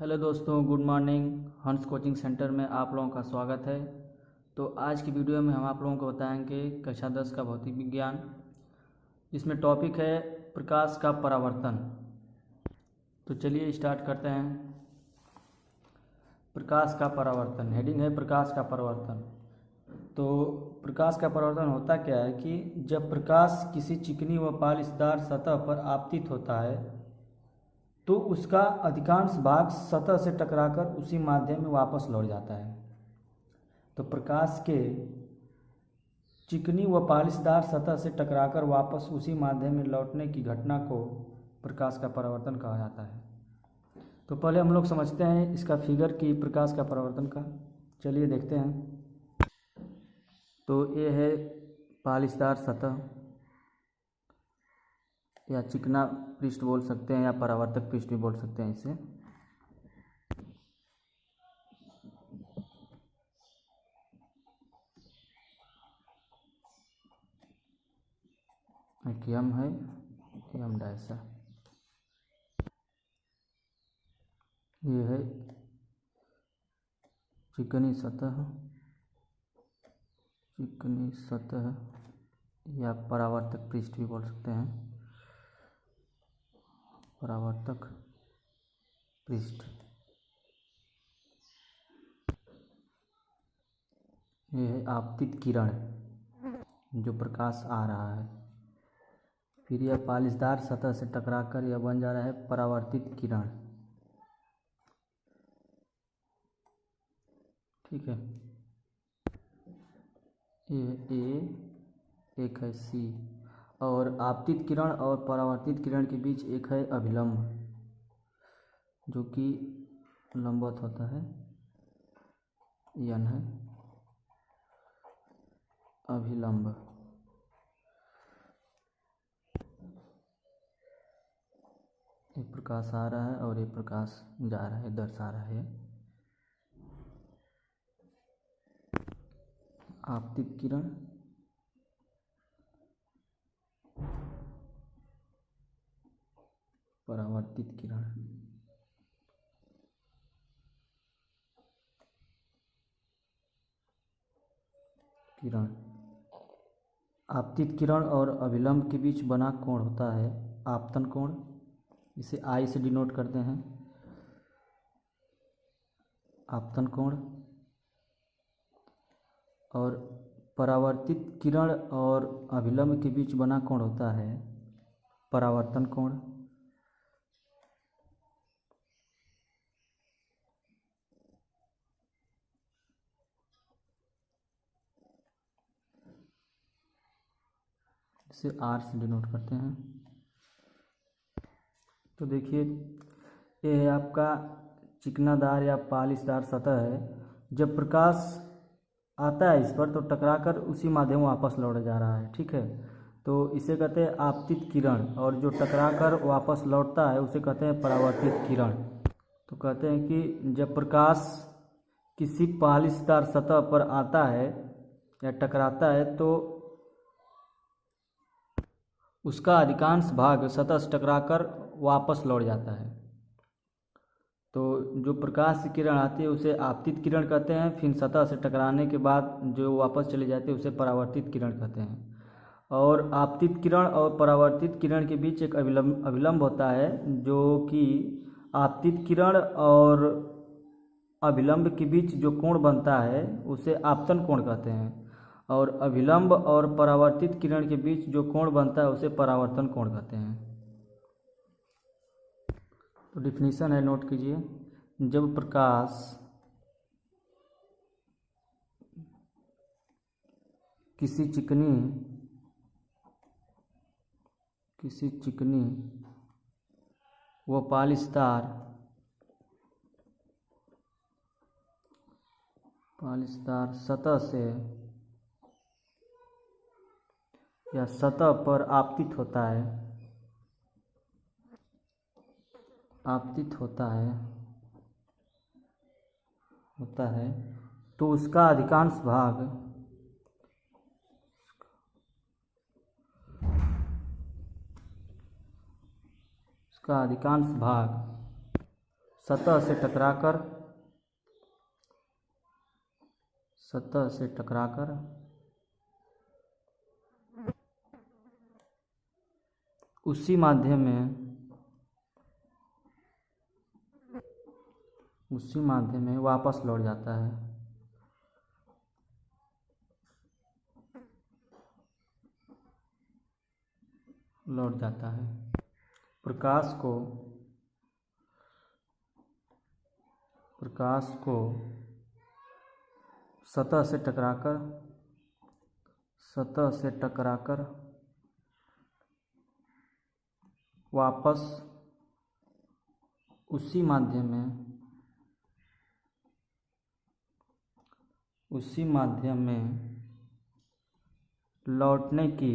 Hello दोस्तों, good morning. हंस coaching centre में आप लोगों का स्वागत है। तो आज की वीडियो में हम आप लोगों को बताएंगे कक्षा 10 का भौतिक विज्ञान, जिसमें टॉपिक है प्रकाश का परावर्तन। तो चलिए स्टार्ट करते हैं। प्रकाश का परावर्तन, हेडिंग है प्रकाश का परावर्तन। तो प्रकाश का परावर्तन होता क्या है कि जब प्रकाश किसी चिकनी व पालिशदार सतह पर आपतित होता है तो उसका अधिकांश भाग सतह से टकराकर उसी माध्यम में वापस लौट जाता है। तो प्रकाश के चिकनी व पालिशदार सतह से टकराकर वापस उसी माध्यम में लौटने की घटना को प्रकाश का परावर्तन कहा जाता है। तो पहले हम लोग समझते हैं इसका फिगर की प्रकाश का परावर्तन का। चलिए देखते हैं। तो ये है पालिशदार सतह या चिकना पृष्ठ बोल सकते हैं या परावर्तक पृष्ठ भी बोल सकते हैं इसे। एक यम है, यम डैसा। ये है चिकनी सतह, चिकनी सतह या परावर्तक पृष्ठ भी बोल सकते हैं, परावर्तक पृष्ठ। ये है आपतित किरण, जो प्रकाश आ रहा है। फिर यह पालिशदार सतह से टकराकर यह बन जा रहा है परावर्तित किरण। ठीक है, ये ए, एक है सी। और आपतित किरण और परावर्तित किरण के बीच एक है अभिलंब, जो कि लंबवत होता है, यन है अभिलंब। ये प्रकाश आ रहा है और ये प्रकाश जा रहा है, दर्शा रहा है आपतित किरण, परावर्तित किरण। किरण, आपतित किरण और अभिलंब के बीच बना कोण होता है आपतन कोण, इसे आई से डिनोट करते हैं, आपतन कोण। और परावर्तित किरण और अभिलंब के बीच बना कोण होता है परावर्तन कोण। इसे आर से डिनोट करते हैं। तो देखिए, ये है आपका चिकनादार या पालिशदार सतह है। जब प्रकाश आता है इस पर तो टकराकर उसी माध्यम वापस लौट जा रहा है। ठीक है, तो इसे कहते हैं आपतित किरण, और जो टकराकर वापस लौटता है उसे कहते हैं परावर्तित किरण। तो कहते हैं कि जब प्रकाश किसी पालिशदार सतह पर आता है या टकराता है तो उसका अधिकांश भाग सतह से टकराकर वापस लौट जाता है। तो जो प्रकाश की किरण आती है उसे आपतित किरण कहते हैं। फिर सतह से टकराने के बाद जो वापस चली जाती है उसे परावर्तित किरण कहते हैं। और आपतित किरण और परावर्तित किरण के बीच एक अभिलंब होता है, जो कि आपतित किरण और अभिलंब के बीच जो कोण बनता है उसे आपतन कोण कहते हैं। और अभिलंब और परावर्तित किरण के बीच जो कोण बनता है उसे परावर्तन कोण कहते हैं। तो डिफिनीशन है, नोट कीजिए। जब प्रकाश किसी चिकनी व पालिशदार सतह से या सतह पर आपतित होता है तो उसका अधिकांश भाग सतह से टकराकर उसी माध्यम में वापस लौट जाता है। प्रकाश को सतह से टकराकर वापस उसी माध्यम में लौटने की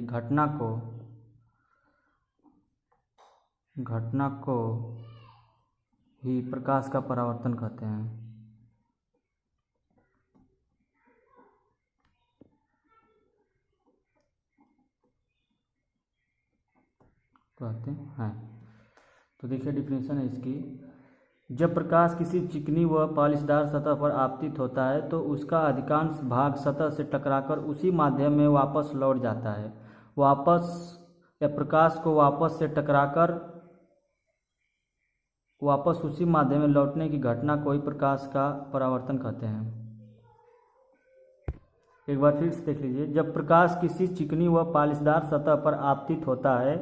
घटना को ही प्रकाश का परावर्तन कहते हैं। तो देखिए डिफिनेशन है इसकी। जब प्रकाश किसी चिकनी व पॉलिशदार सतह पर आपतित होता है तो उसका अधिकांश भाग सतह से टकराकर उसी माध्यम में वापस लौट जाता है। प्रकाश को वापस से टकराकर वापस उसी माध्यम में लौटने की घटना को ही प्रकाश का परावर्तन कहते हैं। एक बार फिर से देख लीजिए। जब प्रकाश किसी चिकनी व पॉलिशदार सतह पर आपतित होता है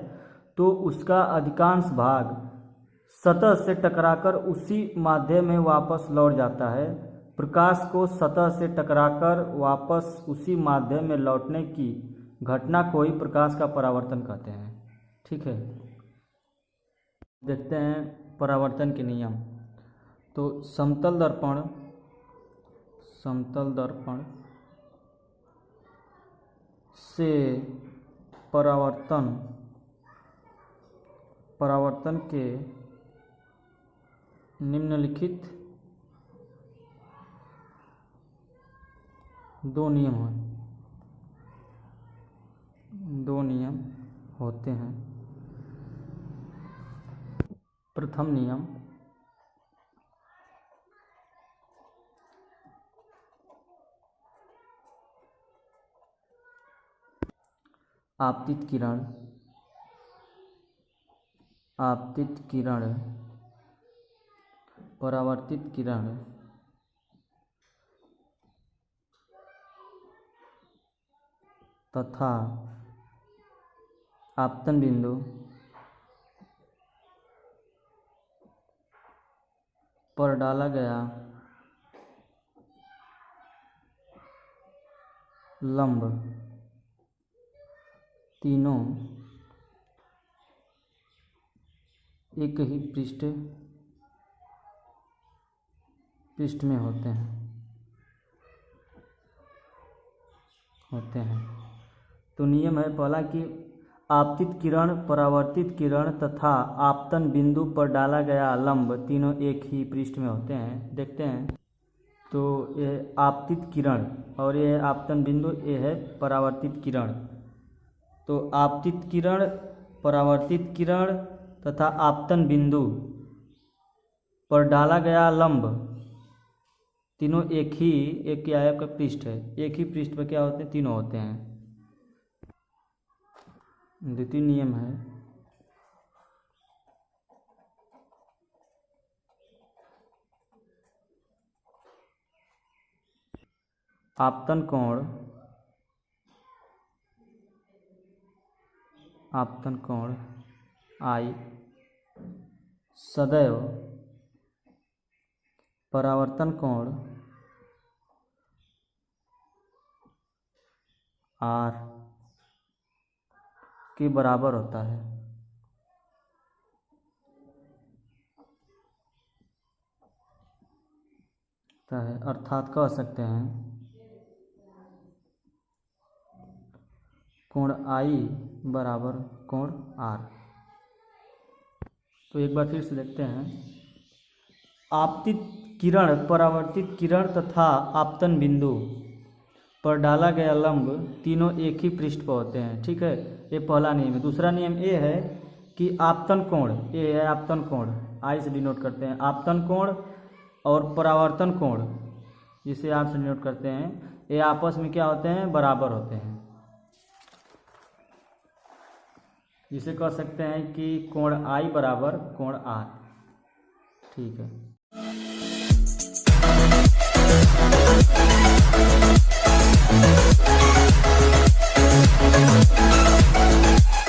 तो उसका अधिकांश भाग सतह से टकराकर उसी माध्यम में वापस लौट जाता है। प्रकाश को सतह से टकराकर वापस उसी माध्यम में लौटने की घटना को ही प्रकाश का परावर्तन कहते हैं। ठीक है, देखते हैं परावर्तन के नियम। तो समतल दर्पण से परावर्तन के निम्नलिखित दो नियम होते हैं। प्रथम नियम आपतित किरण परावर्तित किरण तथा आपतन बिंदु पर डाला गया लंब तीनों एक ही पृष्ठ में होते हैं। तो नियम है पहला कि आपतित किरण, परावर्तित किरण तथा आपतन बिंदु पर डाला गया लंब तीनों एक ही पृष्ठ में होते हैं। देखते हैं, तो ये आपतित किरण और ये आपतन बिंदु, ये है परावर्तित किरण। तो आपतित किरण, परावर्तित किरण तथा आपतन बिंदु पर डाला गया लंब तीनों एक ही आयत का पृष्ठ है। एक ही पृष्ठ पर क्या होते हैं? तीनों होते हैं। द्वितीय नियम है आपतन कोण I सदैव परावर्तन कोण R के बराबर होता है। अर्थात कह सकते हैं कोण I बराबर कोण R। तो एक बार फिर से देखते हैं, आपतित किरण, परावर्तित किरण तथा आपतन बिंदु पर डाला गया लंब तीनों एक ही पृष्ठ पर होते हैं। ठीक है, ये पहला नियम है। दूसरा नियम ये है कि आपतन कोण, ये है आपतन कोण, आई से डिनोट करते हैं आपतन कोण, और परावर्तन कोण जिसे आर से डिनोट करते हैं, ये आपस में क्या होते हैं, बराबर होते हैं। जिसे कह सकते हैं कि कोण आई बराबर कोण आर। ठीक है।